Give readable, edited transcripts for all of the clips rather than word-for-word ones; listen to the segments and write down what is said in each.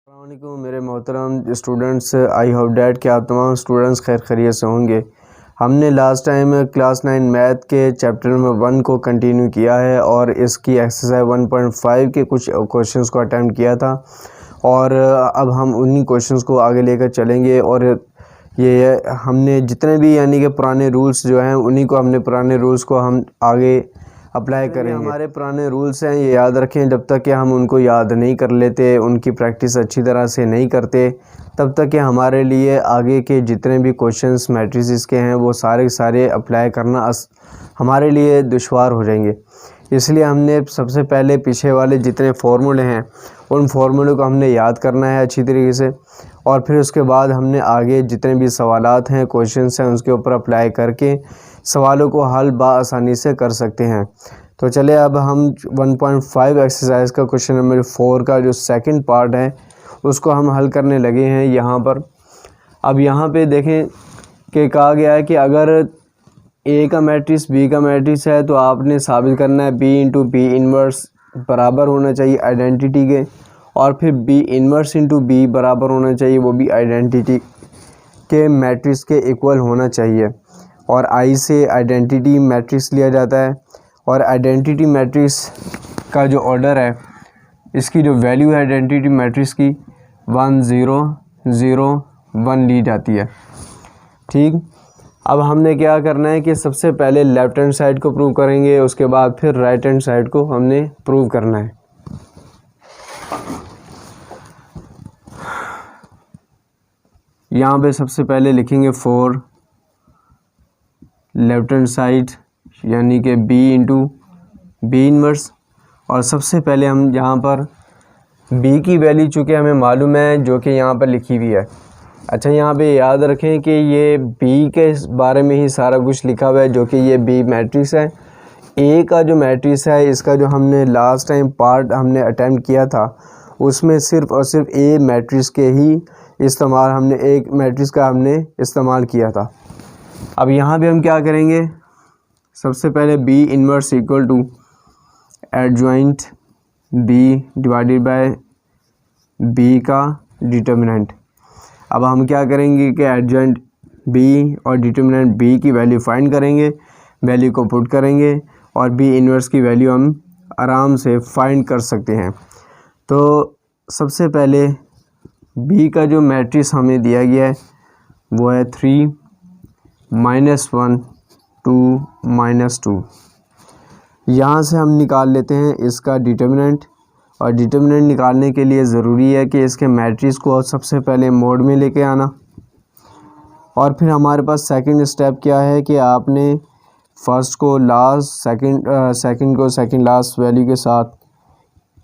अस्सलामुअलैकुम मेरे मोहतरम स्टूडेंट्स, आई होप डैट कि आप तमाम स्टूडेंट्स खैर खैरियत से होंगे। हमने लास्ट टाइम क्लास 9 मैथ के चैप्टर नंबर 1 को कंटिन्यू किया है और इसकी एक्सरसाइज 1.5 के कुछ क्वेश्चंस को अटैम्प्ट किया था और अब हम उन्हीं क्वेश्चंस को आगे लेकर चलेंगे। और ये हमने जितने भी यानी कि पुराने रूल्स जो हैं उन्हीं को पुराने रूल्स को हम आगे अप्लाई करेंगे। हमारे पुराने रूल्स हैं, ये याद रखें। जब तक कि हम उनको याद नहीं कर लेते, उनकी प्रैक्टिस अच्छी तरह से नहीं करते, तब तक कि हमारे लिए आगे के जितने भी क्वेश्चंस मैट्रिसेस के हैं वो सारे अप्लाई करना हमारे लिए दुश्वार हो जाएंगे। इसलिए हमने सबसे पहले पीछे वाले जितने फार्मूले हैं उन फार्मूले को हमने याद करना है अच्छी तरीके से, और फिर उसके बाद हमने आगे जितने भी सवालात हैं, क्वेश्चंस हैं, उसके ऊपर अप्लाई करके सवालों को हल आसानी से कर सकते हैं। तो चले अब हम 1.5 एक्सरसाइज का क्वेश्चन नंबर 4 का जो सेकंड पार्ट है उसको हम हल करने लगे हैं यहाँ पर। अब यहाँ पे देखें कि कहा गया है कि अगर ए का मैट्रिक्स बी का मैट्रिक्स है तो आपने साबित करना है बी इंटू बी इन्वर्स बराबर होना चाहिए आइडेंटिटी के, और फिर बी इन्वर्स इंटू बी बराबर होना चाहिए, वो भी आइडेंटिटी के मैट्रिक्स के इक्वल होना चाहिए। और आई से आइडेंटिटी मैट्रिक्स लिया जाता है और आइडेंटिटी मैट्रिक्स का जो ऑर्डर है, इसकी जो वैल्यू है आइडेंटिटी मैट्रिक्स की 1 0 0 1 ली जाती है। ठीक, अब हमने क्या करना है कि सबसे पहले लेफ़्ट हैंड साइड को प्रूव करेंगे, उसके बाद फिर राइट हैंड साइड को हमने प्रूव करना है। यहाँ पे सबसे पहले लिखेंगे 4 लेफ्ट हैंड साइड यानी कि b इंटू बी इन्वर्स, और सबसे पहले हम यहाँ पर b की वैल्यू चूँकि हमें मालूम है जो कि यहाँ पर लिखी हुई है। अच्छा, यहाँ पे याद रखें कि ये b के बारे में ही सारा कुछ लिखा हुआ है, जो कि ये b मैट्रिक्स है। a का जो मैट्रिक्स है, इसका जो हमने लास्ट टाइम पार्ट हमने अटैम्प्ट किया था उसमें सिर्फ़ और सिर्फ a मैट्रिक्स के ही इस्तेमाल हमने एक मैट्रिक्स का हमने इस्तेमाल किया था। अब यहाँ पे हम क्या करेंगे, सबसे पहले B inverse equal to adjoint B divided by B का डिटर्मिनेंट। अब हम क्या करेंगे कि एडजॉइंट बी और डिटर्मिनेंट बी की वैल्यू फाइंड करेंगे, वैल्यू को पुट करेंगे और बी इन्वर्स की वैल्यू हम आराम से फाइंड कर सकते हैं। तो सबसे पहले बी का जो मैट्रिक्स हमें दिया गया है वो है 3 -1 2 -2। यहाँ से हम निकाल लेते हैं इसका डिटर्मिनेंट, और डिटर्मिनेंट निकालने के लिए ज़रूरी है कि इसके मैट्रिक्स को सबसे पहले मोड में लेके आना। और फिर हमारे पास सेकंड स्टेप क्या है कि आपने फर्स्ट को लास्ट, सेकंड को सेकंड लास्ट वैल्यू के साथ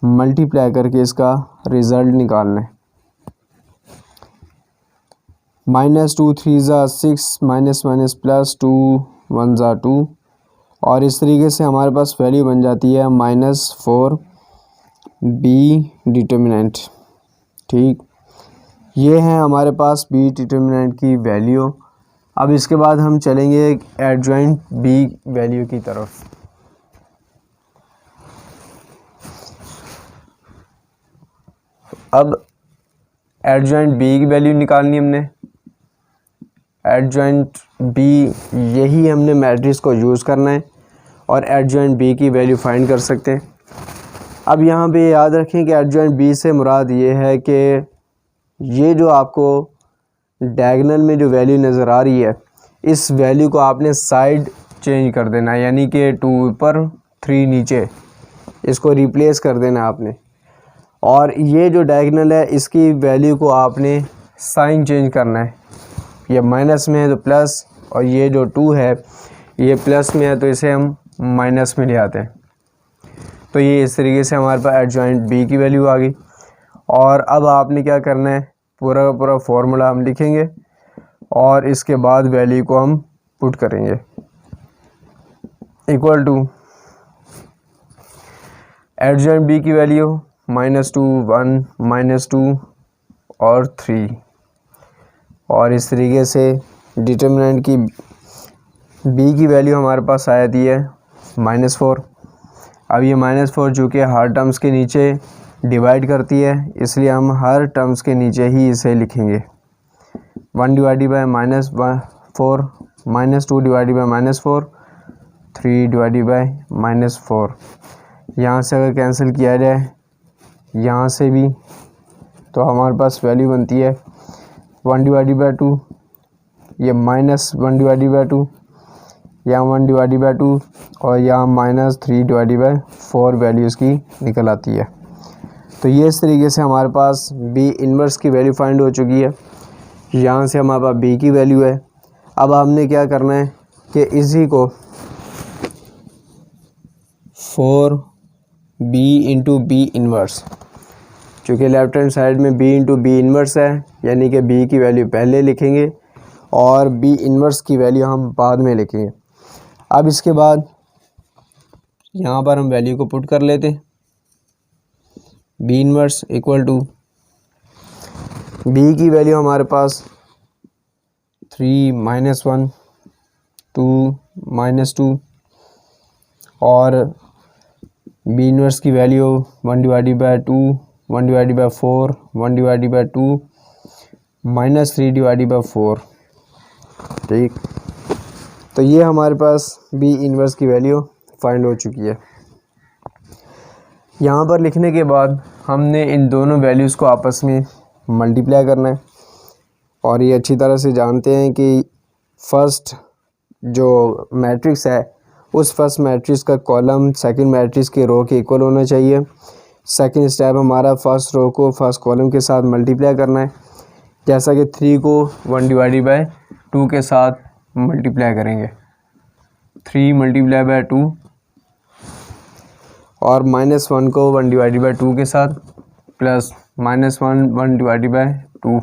मल्टीप्लाई करके इसका रिज़ल्ट निकालना है। -2 3 ज़ा 6 माइनस प्लस 2 1 ज़ा 2, और इस तरीके से हमारे पास वैल्यू बन जाती है -4 बी डिटर्मिनेंट। ठीक, ये है हमारे पास बी डिटर्मिनेंट की वैल्यू। अब इसके बाद हम चलेंगे एडजॉइंट बी वैल्यू की तरफ। अब एडजॉइंट बी की वैल्यू निकालनी हमने। एडजॉइंट बी, यही हमने मैट्रिक्स को यूज़ करना है और एडजॉइंट बी की वैल्यू फाइंड कर सकते हैं। अब यहाँ पे याद रखें कि एडजॉइंट बी से मुराद ये है कि ये जो आपको डायगोनल में जो वैल्यू नज़र आ रही है, इस वैल्यू को आपने साइड चेंज कर देना है, यानी कि 2 ऊपर 3 नीचे, इसको रिप्लेस कर देना आपने। और ये जो डायगोनल है इसकी वैल्यू को आपने साइन चेंज करना है, ये माइनस में है तो प्लस, और ये जो 2 है ये प्लस में है तो इसे हम माइनस में ले आते हैं। तो ये इस तरीके से हमारे पास एडजॉइंट बी की वैल्यू आ गई। और अब आपने क्या करना है, पूरा का पूरा फॉर्मूला हम लिखेंगे और इसके बाद वैल्यू को हम पुट करेंगे इक्वल टू एडजॉइंट बी की वैल्यू -2 1 -2 और 3, और इस तरीके से डिटर्मिनेंट की बी की वैल्यू हमारे पास आ जाती है -4। अब ये -4 चूँकि हर टर्म्स के नीचे डिवाइड करती है, इसलिए हम हर टर्म्स के नीचे ही इसे लिखेंगे। 1 divided by -4, -2 divided by -4, 3 divided by -4। यहाँ से अगर कैंसिल किया जाए यहाँ से भी, तो हमारे पास वैल्यू बनती है 1 डिवाइडेड बाय 2, ये -1 डिवाइडेड बाय 2, यहाँ 1 डिवाइडेड बाय 2 और यहाँ -3 डिवाइडेड बाय 4 वैल्यूज़ की निकल आती है। तो ये इस तरीके से हमारे पास बी इन्वर्स की वैल्यू फाइंड हो चुकी है। यहाँ से हमारे पास बी की वैल्यू है। अब हमने क्या करना है कि इसी को 4b इंटू बी इन्वर्स, चूँकि लेफ्ट हैंड साइड में b इंटू बी इन्वर्स है, यानी कि b की वैल्यू पहले लिखेंगे और b इन्वर्स की वैल्यू हम बाद में लिखेंगे। अब इसके बाद यहाँ पर हम वैल्यू को पुट कर लेते हैं। b inverse equal to b की वैल्यू हमारे पास 3 -1 2 -2 और b इन्वर्स की value 1 divided by 2, 1 divided by 4, 1 divided by 2, -3 divided by 4। ठीक, तो ये हमारे पास b इन्वर्स की वैल्यू फाइंड हो चुकी है। यहाँ पर लिखने के बाद हमने इन दोनों वैल्यूज़ को आपस में मल्टीप्लाई करना है और ये अच्छी तरह से जानते हैं कि फर्स्ट जो मैट्रिक्स है उस फर्स्ट मैट्रिक्स का कॉलम सेकंड मैट्रिक्स के रो के इक्वल होना चाहिए। सेकंड स्टेप हमारा फर्स्ट रो को फर्स्ट कॉलम के साथ मल्टीप्लाई करना है, जैसा कि 3 को 1 डिवाइडेड बाय 2 के साथ मल्टीप्लाई करेंगे। 3 मल्टीप्लाई बाय 2 और -1 को 1 डिवाइडेड बाय 2 के साथ प्लस -1 1 डिवाइडेड बाय 2,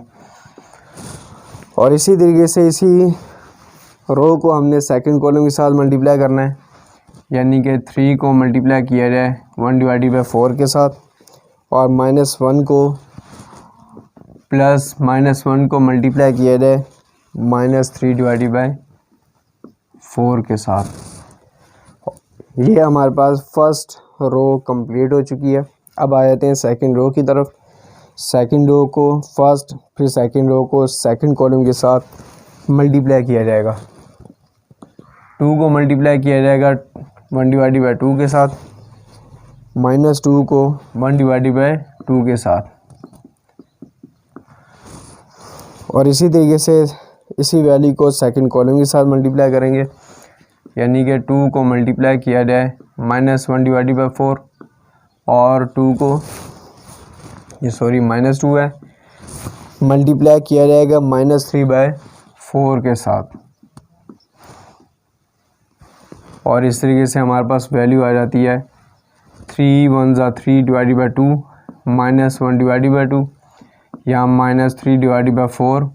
और इसी तरीके से इसी रो को हमने सेकंड कॉलम के साथ मल्टीप्लाई करना है, यानी कि 3 को मल्टीप्लाई किया जाए 1 डिवाइडेड बाय 4 के साथ और -1 को प्लस -1 को मल्टीप्लाई किया जाए -3 डिवाइडेड बाय 4 के साथ। ये हमारे पास फर्स्ट रो कंप्लीट हो चुकी है। अब आ जाते हैं सेकंड रो की तरफ। सेकंड रो को फर्स्ट फिर सेकंड रो को सेकंड कॉलम के साथ मल्टीप्लाई किया जाएगा। 2 को मल्टीप्लाई किया जाएगा 1 डिवाइडेड बाय 2 के साथ, -2 को 1 डिवाइडेड बाय 2 के साथ, और इसी तरीके से इसी वैल्यू को सेकंड कॉलम के साथ मल्टीप्लाई करेंगे, यानी कि 2 को मल्टीप्लाई किया जाए -1 डिवाइडेड बाय 4 और 2 को -2 है मल्टीप्लाई किया जाएगा -3 बाय 4 के साथ, और इस तरीके से हमारे पास वैल्यू आ जाती है 3 1 ज़ा 3 डिवाइडेड बाय 2 -1 डिवाइडेड बाय 2, यहाँ -3 डिवाइडेड बाय 4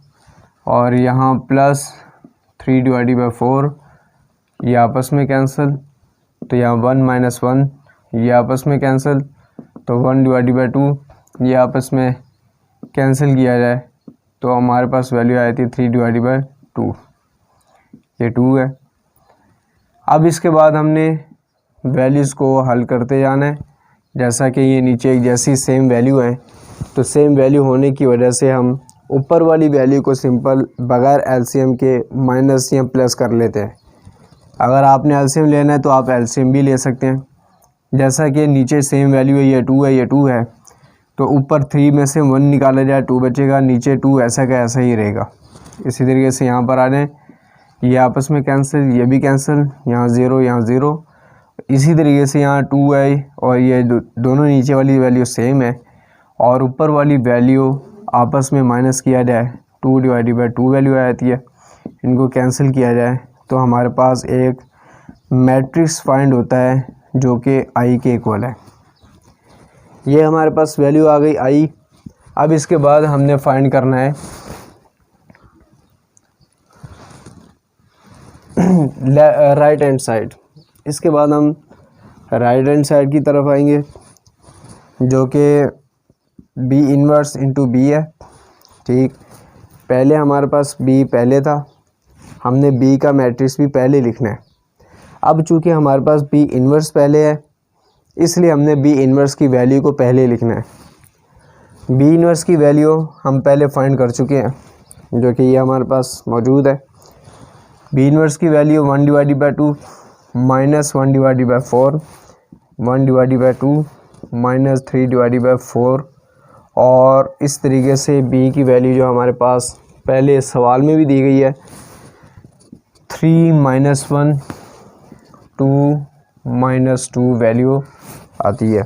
और यहाँ +3 डिवाइडेड बाय 4, ये आपस में कैंसिल, तो यहाँ 1 -1 ये आपस में कैंसिल, तो 1 डिवाइडेड बाय 2 ये आपस में कैंसिल किया जाए तो हमारे पास वैल्यू आई थी 3 डिवाइडेड बाय 2, ये 2 है। अब इसके बाद हमने वैल्यूज़ को हल करते जाना है, जैसा कि ये नीचे एक जैसी सेम वैल्यू है, तो सेम वैल्यू होने की वजह से हम ऊपर वाली वैल्यू को सिंपल बगैर एलसीएम के माइनस या प्लस कर लेते हैं। अगर आपने एलसीएम लेना है तो आप एलसीएम भी ले सकते हैं। जैसा कि नीचे सेम वैल्यू है, ये 2 है, ये 2 है, तो ऊपर 3 में से 1 निकाला जाए 2 बचेगा, नीचे 2 ऐसा का ऐसा ही रहेगा। इसी तरीके से यहाँ पर आ जाए, ये आपस में कैंसिल, ये भी कैंसिल, यहाँ 0 यहाँ 0, इसी तरीके से यहाँ 2 है और ये दोनों नीचे वाली वैल्यू सेम है और ऊपर वाली वैल्यू आपस में माइनस किया जाए 2 डिवाइडेड बाय 2 वैल्यू आ जाती है, इनको कैंसिल किया जाए तो हमारे पास एक मैट्रिक्स फाइंड होता है जो कि आई के इक्वल है। ये हमारे पास वैल्यू आ गई आई। अब इसके बाद हमने फाइंड करना है राइट हैंड साइड। इसके बाद हम राइट हैंड साइड की तरफ आएंगे जो कि बी इन्वर्स इंटू बी है। ठीक, पहले हमारे पास बी पहले था, हमने बी का मैट्रिक्स भी पहले लिखना है। अब चूँकि हमारे पास बी इन्वर्स पहले है इसलिए हमने बी इन्वर्स की वैल्यू को पहले लिखना है। बी इन्वर्स की वैल्यू हम पहले फाइंड कर चुके हैं, जो कि ये हमारे पास मौजूद है। बी इन्वर्स की value 1 divided by 2 minus 1 divided by 4, 1 divided by 2 minus 3 divided by 4, और इस तरीके से बी की वैल्यू जो हमारे पास पहले सवाल में भी दी गई है 3 माइनस 1 2 माइनस 2 वैल्यू आती है।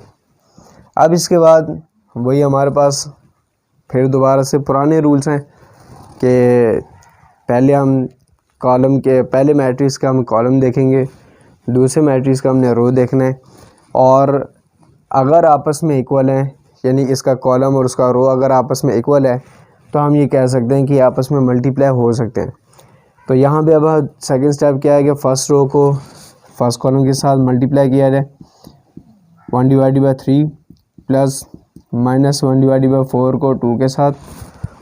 अब इसके बाद वही हमारे पास फिर दोबारा से पुराने रूल्स हैं कि पहले हम कॉलम के पहले मैट्रिक्स का हम कॉलम देखेंगे, दूसरे मैट्रिक्स का हमने रो देखना है, और अगर आपस में इक्वल हैं, यानी इसका कॉलम और उसका रो अगर आपस में इक्वल है तो हम ये कह सकते हैं कि आपस में मल्टीप्लाई हो सकते हैं। तो यहाँ पे अब सेकंड स्टेप क्या है कि फ़र्स्ट रो को फर्स्ट कॉलम के साथ मल्टीप्लाई किया जाए 1 divided by 3 plus minus 1 divided by 4 को 2 के साथ,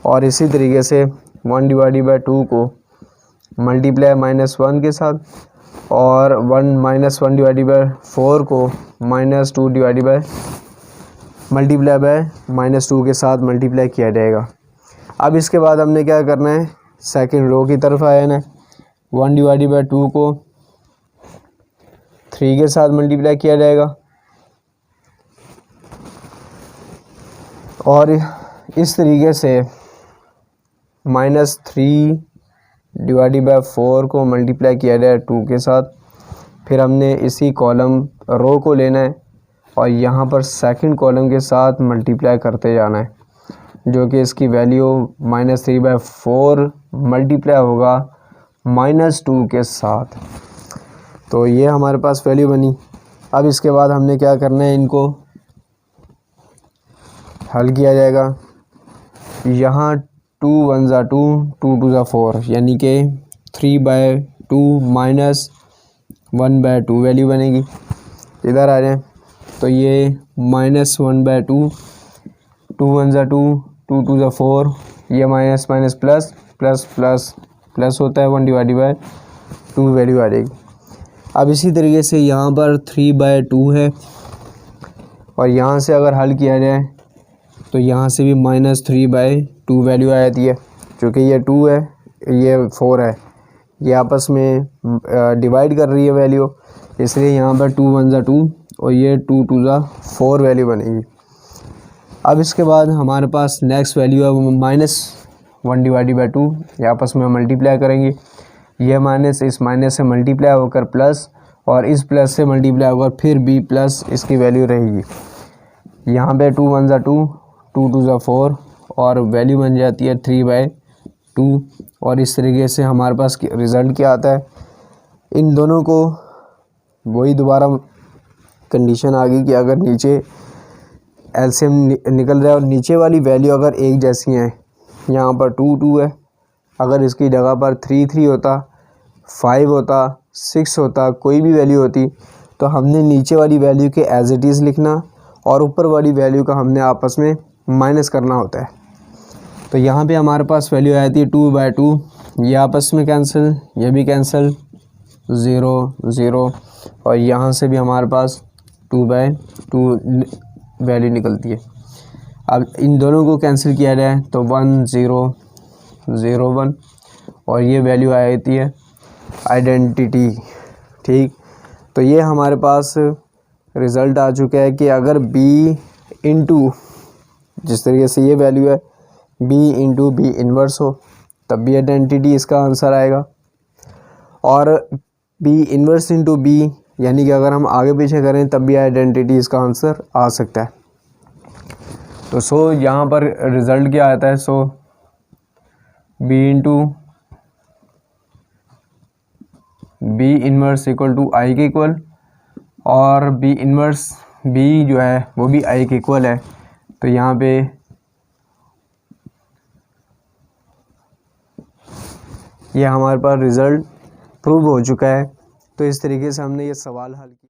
और इसी तरीके से 1 डिवाइडेड बाई 2 को मल्टीप्लाई माइनस 1 के साथ, और 1 माइनस 1 डिवाइडेड बाई 4 को minus 2 divided by multiply by minus 2 के साथ मल्टीप्लाई किया जाएगा। अब इसके बाद हमने क्या करना है, सेकंड रो की तरफ आया ना, 1 डिवाइडेड बाई 2 को 3 के साथ मल्टीप्लाई किया जाएगा, और इस तरीके से माइनस 3 डिवाइडेड बाई 4 को मल्टीप्लाई किया जाए 2 के साथ। फिर हमने इसी कॉलम रो को लेना है और यहाँ पर सेकंड कॉलम के साथ मल्टीप्लाई करते जाना है, जो कि इसकी वैल्यू माइनस 3 बाई 4 मल्टीप्लाई होगा माइनस 2 के साथ। तो ये हमारे पास वैल्यू बनी। अब इसके बाद हमने क्या करना है, इनको हल किया जाएगा। यहाँ 2 1 ज़ा 2 2 2 ज़ा 4, यानी कि 3 बाई 2 माइनस 1 बाई 2 वैल्यू बनेगी। इधर आ जाए तो ये माइनस 1 बाई 2, 2 1 ज़ा 2 2 2 ज़ा 4, ये minus minus plus plus plus plus होता है 1 डिवाइडेड बाई 2 वैल्यू आ जाएगी। अब इसी तरीके से यहाँ पर 3 बाई 2 है, और यहाँ से अगर हल किया जाए तो यहाँ से भी माइनस 3 बाई 2 वैल्यू आ जाती है। चूँकि ये 2 है ये 4 है, ये आपस में डिवाइड कर रही है वैल्यू, इसलिए यहाँ पर 2 1 ज़ा 2 और ये 2 2 ज़ा 4 वैल्यू बनेगी। अब इसके बाद हमारे पास नेक्स्ट वैल्यू है वो माइनस 1 डिवाइडेड बाई 2, ये आपस में मल्टीप्लाई करेंगे। यह माइनस इस माइनस से मल्टीप्लाई होकर प्लस, और इस प्लस से मल्टीप्लाई होकर फिर बी प्लस इसकी वैल्यू रहेगी। यहाँ पे 2 1 ज़ा 2 2 2 ज़ा 4, और वैल्यू बन जाती है 3 बाई 2। और इस तरीके से हमारे पास रिज़ल्ट क्या आता है, इन दोनों को वही दोबारा कंडीशन आ गई कि अगर नीचे एलसीएम निकल रहा है और नीचे वाली वैल्यू अगर एक जैसी हैं, यहाँ पर 2 2 है, अगर इसकी जगह पर 3 3 होता, 5 होता, 6 होता, कोई भी वैल्यू होती, तो हमने नीचे वाली वैल्यू के एज इट इज़ लिखना और ऊपर वाली वैल्यू का हमने आपस में माइनस करना होता है। तो यहाँ पे हमारे पास वैल्यू आ जाती है 2 बाई 2, ये आपस में कैंसिल, ये भी कैंसिल, 0 0, और यहाँ से भी हमारे पास 2 बाई 2 वैल्यू निकलती है। अब इन दोनों को कैंसिल किया जाए तो 1 0 0 1, और ये वैल्यू आ जाती है आइडेंटिटी। ठीक, तो ये हमारे पास रिज़ल्ट आ चुका है कि अगर b इंटू, जिस तरीके से ये वैल्यू है b इंटू बी इन्वर्स हो तब भी आइडेंटिटी इसका आंसर आएगा, और b इन्वर्स इंटू b यानी कि अगर हम आगे पीछे करें तब भी आइडेंटिटी इसका आंसर आ सकता है। तो यहाँ पर रिज़ल्ट क्या आता है, b into B inverse equal to I के इक्वल, और b इन्वर्स b जो है वो भी i के इक्वल है। तो यहाँ पे ये हमारे पास रिज़ल्ट प्रूव हो चुका है। तो इस तरीके से हमने ये सवाल हल किया।